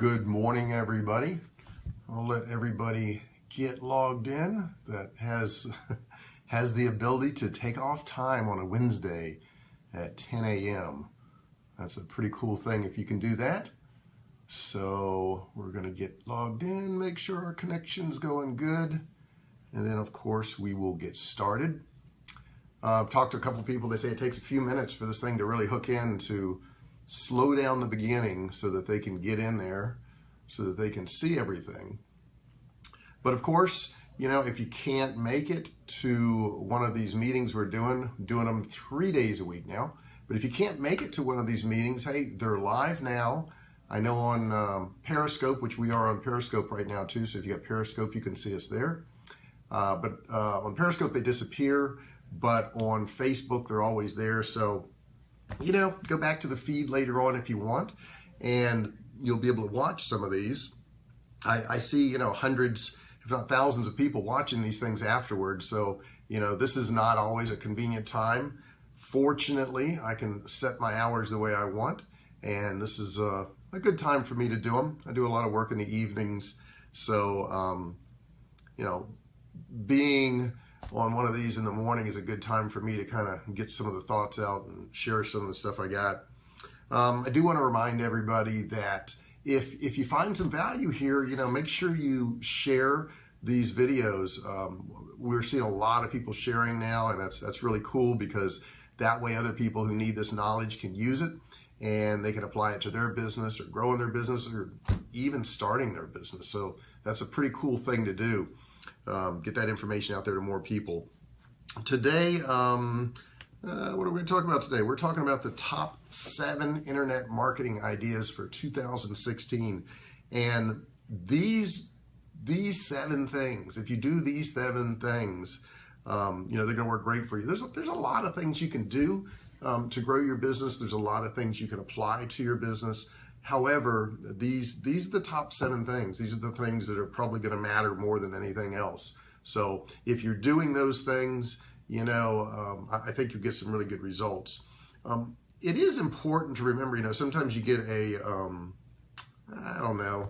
Good morning, everybody. I'll let everybody get logged in that has the ability to take off time on a Wednesday at 10 a.m. That's a pretty cool thing if you can do that. So we're going to get logged in, make sure our connection's going good, and then of course we will get started. I've talked to a couple people. They say it takes a few minutes for this thing to really hook in, to slow down the beginning so that they can get in there, so that they can see everything. But of course, you know, if you can't make it to one of these meetings we're doing them 3 days a week now, but if you can't make it to one of these meetings, hey, they're live now. I know on Periscope, which we are on Periscope right now too, so if you got Periscope, you can see us there. But on Periscope, they disappear, but on Facebook, they're always there. So, you know, go back to the feed later on if you want, and you'll be able to watch some of these. I see, you know, hundreds, if not thousands of people watching these things afterwards. So, you know, this is not always a convenient time. Fortunately, I can set my hours the way I want, and this is a good time for me to do them. I do a lot of work in the evenings. So, you know, being on one of these in the morning is a good time for me to kind of get some of the thoughts out and share some of the stuff I got. I do want to remind everybody that if you find some value here, you know, make sure you share these videos. We're seeing a lot of people sharing now, and that's really cool, because that way other people who need this knowledge can use it, and they can apply it to their business or growing their business or even starting their business. So that's a pretty cool thing to do. Get that information out there to more people. Today, what are we going to talk about today? We're talking about the top 7 internet marketing ideas for 2016. And these 7 things, if you do these 7 things, you know, they're going to work great for you. There's a lot of things you can do to grow your business. There's a lot of things you can apply to your business. However, these are the top 7 things. These are the things that are probably going to matter more than anything else. So if you're doing those things, you know, I think you'll get some really good results. It is important to remember, you know, sometimes you get a, I don't know,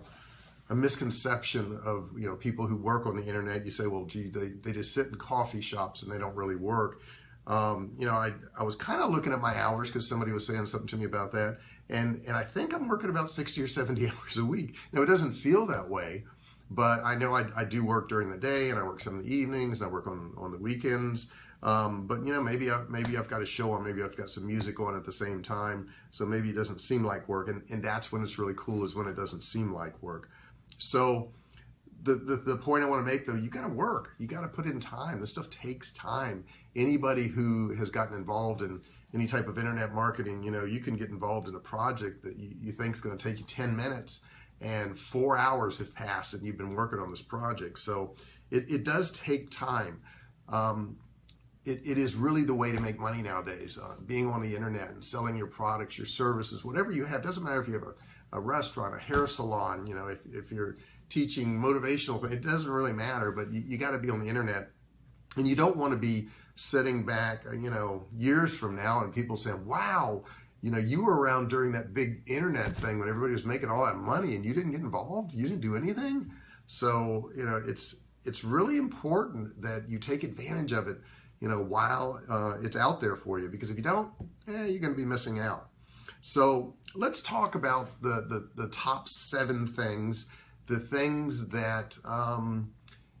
a misconception of, you know, people who work on the internet. You say, well, gee, they just sit in coffee shops and they don't really work. You know, I was kind of looking at my hours because somebody was saying something to me about that. And I think I'm working about 60 or 70 hours a week. Now, it doesn't feel that way, but I know I do work during the day, and I work some in the evenings, and I work on the weekends. But, you know, maybe I've got a show on, maybe I've got some music on at the same time. So maybe it doesn't seem like work. And that's when it's really cool, is when it doesn't seem like work. So the point I want to make, though, you got to work. You got to put in time. This stuff takes time. Anybody who has gotten involved in any type of internet marketing, you know, you can get involved in a project that you think is going to take you 10 minutes, and 4 hours have passed and you've been working on this project. So it does take time. It is really the way to make money nowadays. Being on the internet and selling your products, your services, whatever you have. Doesn't matter if you have a restaurant, a hair salon, you know, if you're teaching motivational things, it doesn't really matter, but you got to be on the internet. And you don't want to be sitting back, you know, years from now and people saying, wow, you know, you were around during that big internet thing when everybody was making all that money and you didn't get involved, you didn't do anything. So, you know, it's really important that you take advantage of it, you know, while it's out there for you, because if you don't, you're going to be missing out. So let's talk about the top 7 things, the things that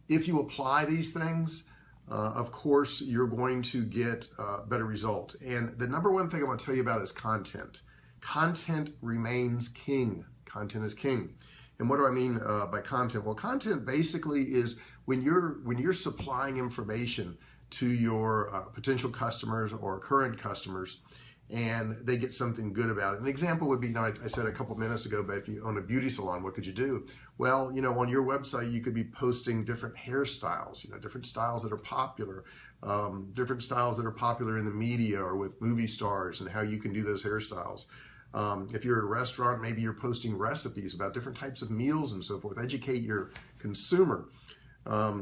if you apply these things, of course, you're going to get better results. And the number one thing I want to tell you about is content. Content remains king. Content is king. And what do I mean by content? Well, content basically is when you're supplying information to your potential customers or current customers, and they get something good about it. An example would be, you know, I said a couple minutes ago, but if you own a beauty salon, what could you do? Well, you know, on your website, you could be posting different hairstyles, you know, different styles that are popular, different styles that are popular in the media or with movie stars, and how you can do those hairstyles. If you're at a restaurant, maybe you're posting recipes about different types of meals and so forth. Educate your consumer.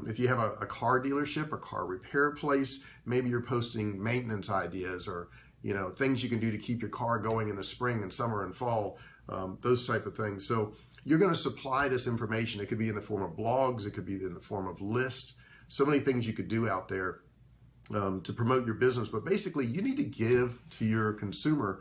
If you have a car dealership or car repair place, maybe you're posting maintenance ideas, or you know, things you can do to keep your car going in the spring and summer and fall, those type of things. So you're going to supply this information. It could be in the form of blogs, it could be in the form of lists, so many things you could do out there to promote your business. But basically, you need to give to your consumer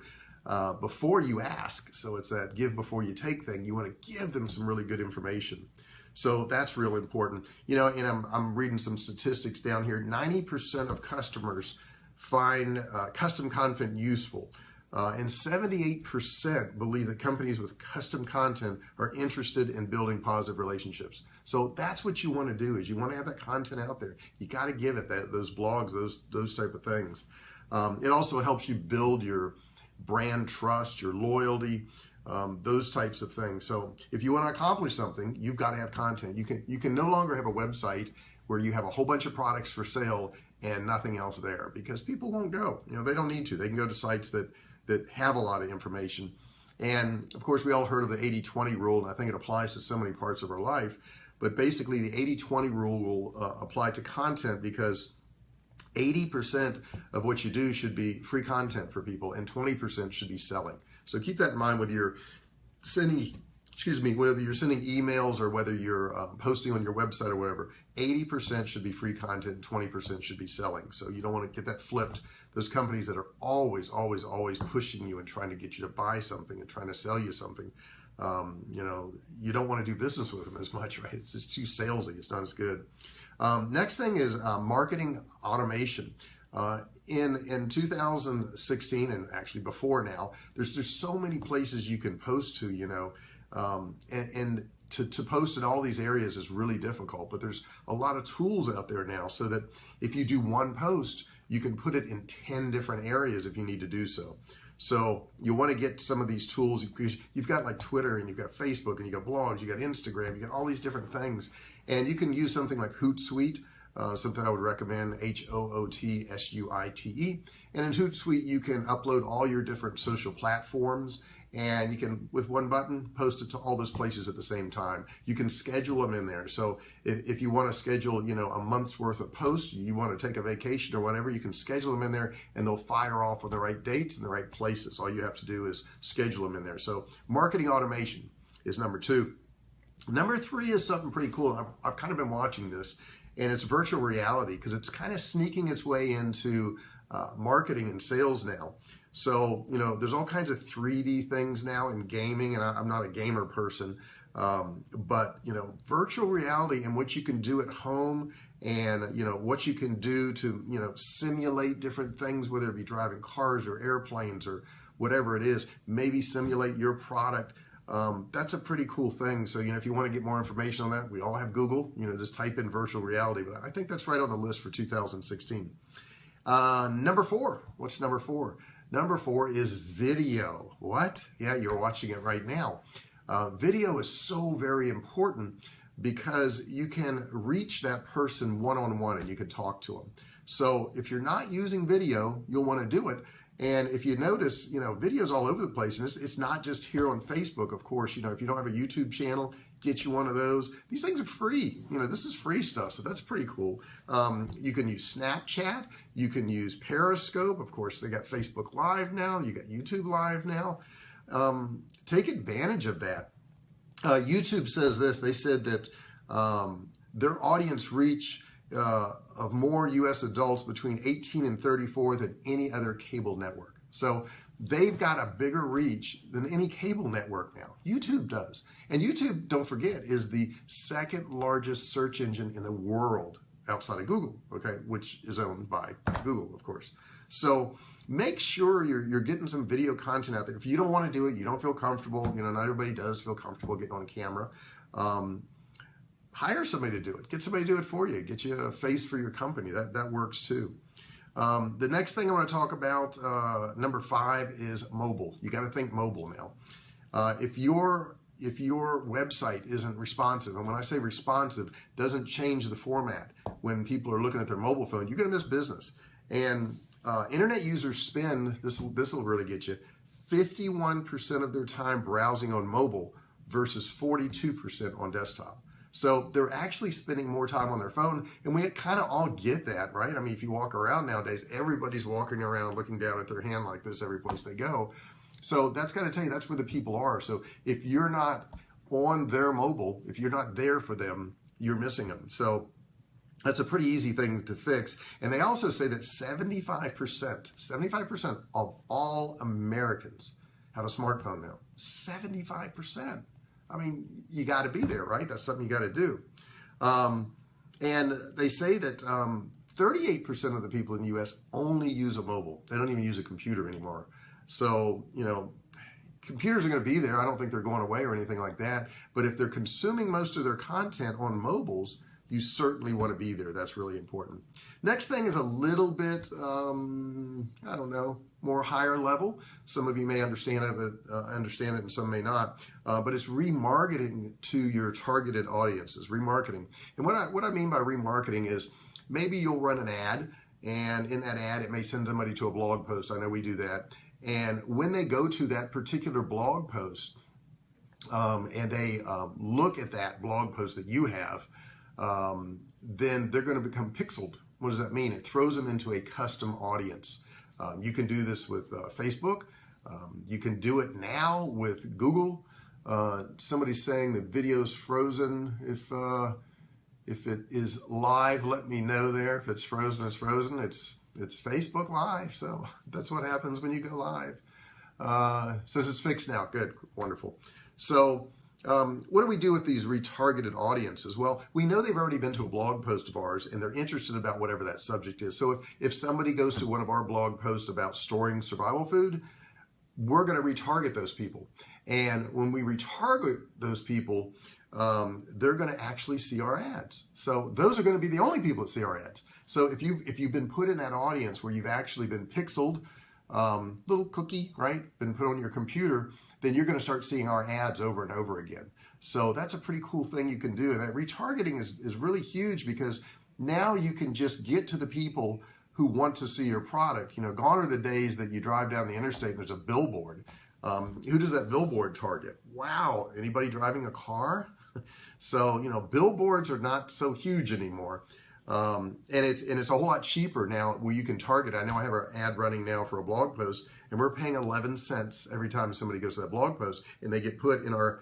before you ask. So it's that give before you take thing. You want to give them some really good information. So that's real important. You know, and I'm reading some statistics down here. 90% of customers find custom content useful. And 78% believe that companies with custom content are interested in building positive relationships. So that's what you want to do, is you want to have that content out there. You got to give it those blogs, those type of things. It also helps you build your brand trust, your loyalty, those types of things. So if you want to accomplish something, you've got to have content. You can no longer have a website where you have a whole bunch of products for sale and nothing else there, because people won't go. You know, they don't need to. They can go to sites that have a lot of information. And of course, we all heard of the 80-20 rule, and I think it applies to so many parts of our life. But basically, the 80-20 rule will apply to content, because 80% of what you do should be free content for people, and 20% should be selling. So keep that in mind whether you're sending, whether you're sending emails or whether you're posting on your website or whatever. 80% should be free content, 20% should be selling. So you don't want to get that flipped. Those companies that are always pushing you and trying to get you to buy something and trying to sell you something, you know, you don't want to do business with them as much, right? It's just too salesy. It's not as good. Next thing is marketing automation. In 2016, and actually before now, there's so many places you can post to, you know, and to post in all these areas is really difficult. But there's a lot of tools out there now, so that if you do one post, you can put it in 10 different areas if you need to do so. So you want to get some of these tools, because you've got like Twitter, and you've got Facebook, and you got blogs, you got Instagram, you got all these different things. And you can use something like Hootsuite, something I would recommend, Hootsuite. And in Hootsuite, you can upload all your different social platforms, and you can, with one button, post it to all those places at the same time. You can schedule them in there. So if you want to schedule, you know, a month's worth of posts, you want to take a vacation or whatever, you can schedule them in there, and they'll fire off on the right dates and the right places. All you have to do is schedule them in there. So marketing automation is number 2. Number 3 is something pretty cool. I've kind of been watching this, and it's virtual reality, because it's kind of sneaking its way into marketing and sales now. So, you know, there's all kinds of 3D things now in gaming, and I'm not a gamer person, but, you know, virtual reality and what you can do at home, and, you know, what you can do to, you know, simulate different things, whether it be driving cars or airplanes or whatever it is, maybe simulate your product. That's a pretty cool thing. So, you know, if you want to get more information on that, we all have Google, you know, just type in virtual reality. But I think that's right on the list for 2016. Number 4, what's number 4? Number 4 is video. What? Yeah, you're watching it right now. Video is so very important, because you can reach that person one-on-one, and you can talk to them. So if you're not using video, you'll want to do it. And if you notice, you know, videos all over the place, and it's not just here on Facebook, of course. You know, if you don't have a YouTube channel, get you one of those. These things are free. You know, this is free stuff, so that's pretty cool. You can use Snapchat. You can use Periscope. Of course, they got Facebook Live now. You got YouTube Live now. Take advantage of that. YouTube says this. They said that their audience reach of more U.S. adults between 18 and 34 than any other cable network. So they've got a bigger reach than any cable network now. YouTube does. And YouTube, don't forget, is the 2nd largest search engine in the world outside of Google, okay, which is owned by Google, of course. So make sure you're getting some video content out there. If you don't want to do it, you don't feel comfortable, you know, not everybody does feel comfortable getting on camera. Hire somebody to do it. Get somebody to do it for you. Get you a face for your company. That works too. The next thing I want to talk about, number 5, is mobile. You got to think mobile now. If your website isn't responsive, and when I say responsive, doesn't change the format when people are looking at their mobile phone, you're going to miss business. And internet users spend, this will really get you, 51% of their time browsing on mobile versus 42% on desktop. So they're actually spending more time on their phone, and we kind of all get that, right? I mean, if you walk around nowadays, everybody's walking around looking down at their hand like this every place they go. So that's got to tell you, that's where the people are. So if you're not on their mobile, if you're not there for them, you're missing them. So that's a pretty easy thing to fix. And they also say that 75% of all Americans have a smartphone now. 75%. I mean, you got to be there, right? That's something you got to do. And they say that 38% of the people in the US only use a mobile. They don't even use a computer anymore. So, you know, computers are going to be there. I don't think they're going away or anything like that. But if they're consuming most of their content on mobiles, you certainly want to be there. That's really important. Next thing is a little bit, I don't know, more higher level. Some of you may understand it, and some may not. But it's remarketing to your targeted audiences, remarketing. And what I mean by remarketing is maybe you'll run an ad, and in that ad, it may send somebody to a blog post. I know we do that. And when they go to that particular blog post, and they look at that blog post that you have, then they're going to become pixeled. What does that mean? It throws them into a custom audience. You can do this with Facebook. You can do it now with Google. Somebody's saying the video's frozen. If it is live, let me know there. If it's frozen, it's frozen. It's Facebook Live. So that's what happens when you go live. Says it's fixed now. Good, wonderful. So what do we do with these retargeted audiences? Well, we know they've already been to a blog post of ours and they're interested about whatever that subject is. So if somebody goes to one of our blog posts about storing survival food, we're going to retarget those people. And when we retarget those people, they're going to actually see our ads. So those are going to be the only people that see our ads. So if you've been put in that audience where you've actually been pixeled, little cookie, right, been put on your computer, then you're going to start seeing our ads over and over again. So that's a pretty cool thing you can do. And that retargeting is really huge because now you can just get to the people who want to see your product. You know, gone are the days that you drive down the interstate and there's a billboard. Who does that billboard target? Wow, anybody driving a car? So, you know, billboards are not so huge anymore. And it's a whole lot cheaper now where you can target. I know I have an ad running now for a blog post and we're paying 11 cents every time somebody goes to that blog post and they get put in our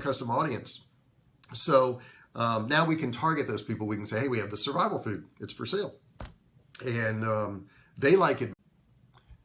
custom audience. So now we can target those people. We can say, hey, we have the survival food. It's for sale. And they like it.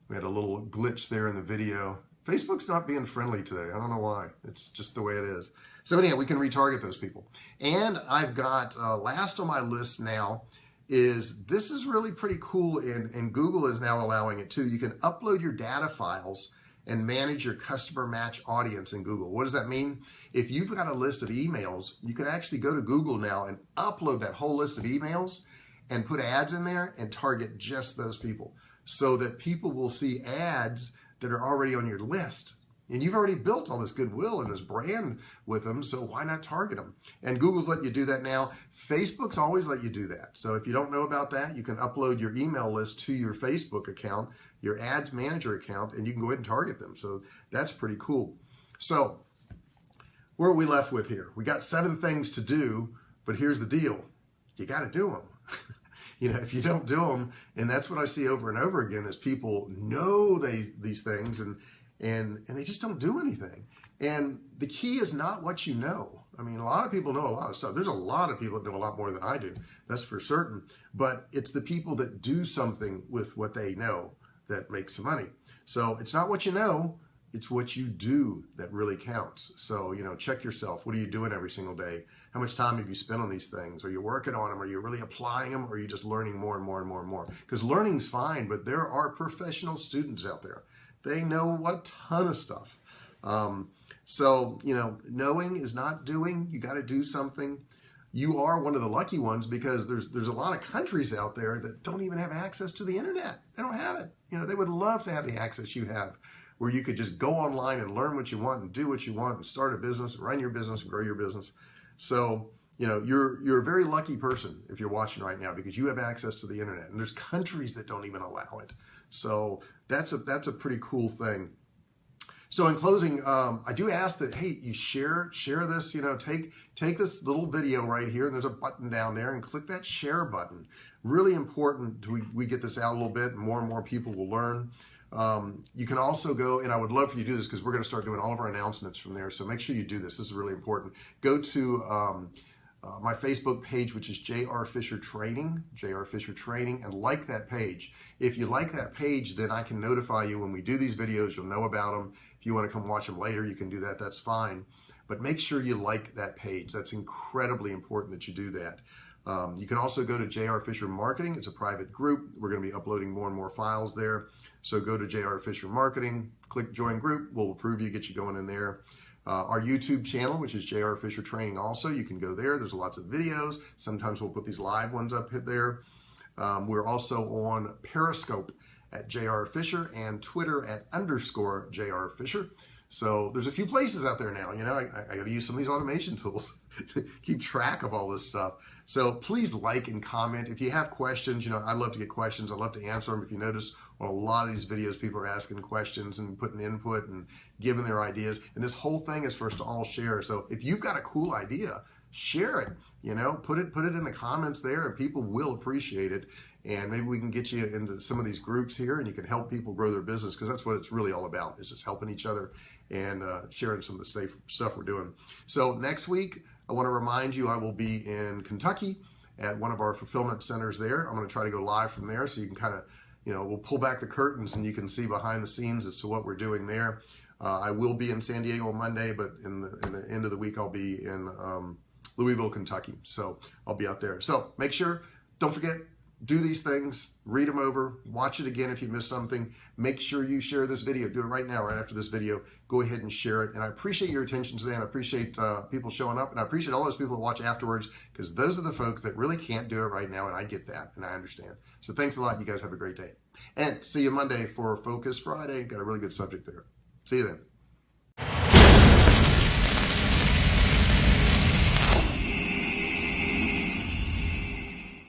We had a little glitch there in the video. Facebook's not being friendly today. I don't know why. It's just the way it is. So anyhow, we can retarget those people. And I've got last on my list now is this is really pretty cool, and Google is now allowing it too. You can upload your data files and manage your customer match audience in Google. What does that mean? If you've got a list of emails, you can actually go to Google now and upload that whole list of emails and put ads in there and target just those people so that people will see ads that are already on your list. And you've already built all this goodwill and this brand with them, so why not target them? And Google's letting you do that now. Facebook's always let you do that. So if you don't know about that, you can upload your email list to your Facebook account, your ads manager account, and you can go ahead and target them. So that's pretty cool. So where are we left with here? We got 7 things to do, but here's the deal. You got to do them. You know, if you don't do them, and that's what I see over and over again is people know these things and they just don't do anything. And the key is not what you know. I mean, a lot of people know a lot of stuff. There's a lot of people that know a lot more than I do. That's for certain. But it's the people that do something with what they know that makes some money. So it's not what you know, it's what you do that really counts. So, you know, check yourself. What are you doing every single day? How much time have you spent on these things? Are you working on them? Are you really applying them? Or are you just learning more and more and more and more? Because learning's fine, but there are professional students out there. They know a ton of stuff. So, you know, knowing is not doing. You got to do something. You are one of the lucky ones because there's a lot of countries out there that don't even have access to the internet. They don't have it. You know, they would love to have the access you have where you could just go online and learn what you want and do what you want and start a business, run your business, and grow your business. So, you know, you're a very lucky person if you're watching right now because you have access to the internet. And there's countries that don't even allow it. So that's a pretty cool thing. So in closing, I do ask that, hey, you share this, you know, take this little video right here and there's a button down there and click that share button. Really important we get this out a little bit and more people will learn. You can also go, and I would love for you to do this because we're going to start doing all of our announcements from there. So make sure you do this. This is really important. Go to my Facebook page, which is J.R. Fisher Training, J.R. Fisher Training, and like that page. If you like that page, then I can notify you when we do these videos. You'll know about them. If you want to come watch them later, you can do that. That's fine. But make sure you like that page. That's incredibly important that you do that. You can also go to J.R. Fisher Marketing. It's a private group. We're going to be uploading more and more files there. So go to J.R. Fisher Marketing, click Join Group. We'll approve you, get you going in there. Our YouTube channel, which is J.R. Fisher Training also, you can go there. There's lots of videos. Sometimes we'll put these live ones up there. We're also on Periscope at J.R. Fisher and Twitter at _J.R. Fisher. So there's a few places out there now, you know, I got to use some of these automation tools to keep track of all this stuff. So please like and comment. If you have questions, you know, I love to get questions. I love to answer them. If you notice on a lot of these videos, people are asking questions and putting input and giving their ideas. And this whole thing is for us to all share. So if you've got a cool idea, share it, you know, put it in the comments there and people will appreciate it. And maybe we can get you into some of these groups here and you can help people grow their business, because that's what it's really all about, is just helping each other and sharing some of the stuff we're doing. So next week, I want to remind you, I will be in Kentucky at one of our fulfillment centers there. I'm going to try to go live from there so you can kind of, you know, we'll pull back the curtains and you can see behind the scenes as to what we're doing there. I will be in San Diego on Monday, but in the end of the week, I'll be in Louisville, Kentucky. So I'll be out there. So make sure, don't forget, do these things, read them over, watch it again if you missed something. Make sure you share this video. Do it right now, right after this video. Go ahead and share it. And I appreciate your attention today, and I appreciate people showing up, and I appreciate all those people that watch afterwards, because those are the folks that really can't do it right now, and I get that, and I understand. So thanks a lot. You guys have a great day. And see you Monday for Focus Friday. Got a really good subject there. See you then.